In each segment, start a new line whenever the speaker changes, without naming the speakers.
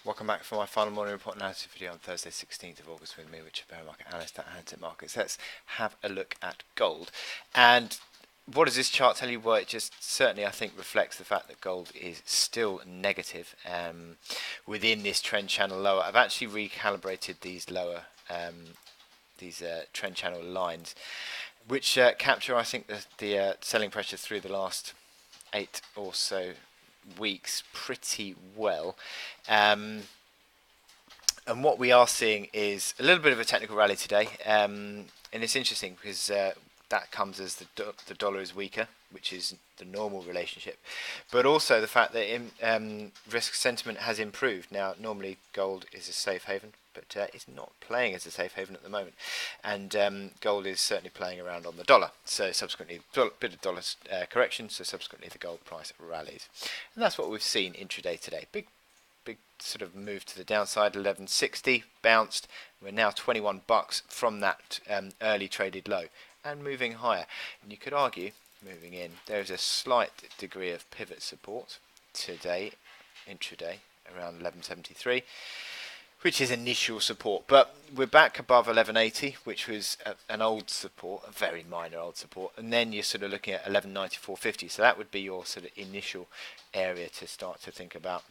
Welcome back for my final morning report analysis video on Thursday 16th of August with me, Richard Bear, market analyst at Hantec Markets. Let's have a look at gold. And what does this chart tell you? Well, it just certainly, I think, reflects the fact that gold is still negative within this trend channel lower. I've actually recalibrated these lower, trend channel lines, which capture, I think, the selling pressure through the last 8 or so weeks pretty well. And what we are seeing is a little bit of a technical rally today, and it's interesting because that comes as the dollar is weaker, which is the normal relationship, but also the fact that risk sentiment has improved. Now, normally gold is a safe haven, but it's not playing as a safe haven at the moment, and gold is certainly playing around on the dollar. So subsequently, a bit of dollar correction. So subsequently, the gold price rallies, and that's what we've seen intraday today. Big sort of move to the downside. 1160 bounced. We're now 21 bucks from that early traded low and moving higher. And you could argue, moving in, there's a slight degree of pivot support today, intraday, around 1173, which is initial support. But we're back above 1180, which was an old support, a very minor old support. And then you're sort of looking at 1194.50. So that would be your sort of initial area to start to think about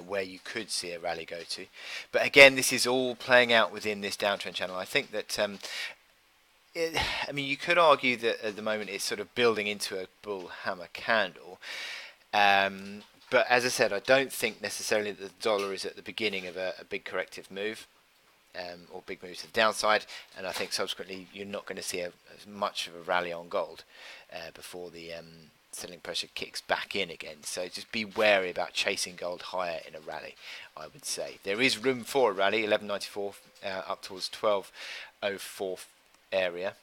where you could see a rally go to. But again, this is all playing out within this downtrend channel. I think that I mean, you could argue that at the moment it's sort of building into a bull hammer candle. But as I said, I don't think necessarily that the dollar is at the beginning of a big corrective move, or big moves to the downside. And I think subsequently you're not going to see as much of a rally on gold before the selling pressure kicks back in again. So just be wary about chasing gold higher in a rally, I would say. There is room for a rally, 1194 up towards 1204 area.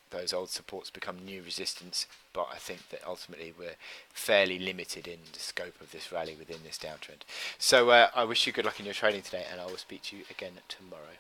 Those old supports become new resistance, but I think that ultimately we're fairly limited in the scope of this rally within this downtrend. So I wish you good luck in your trading today, and I will speak to you again tomorrow.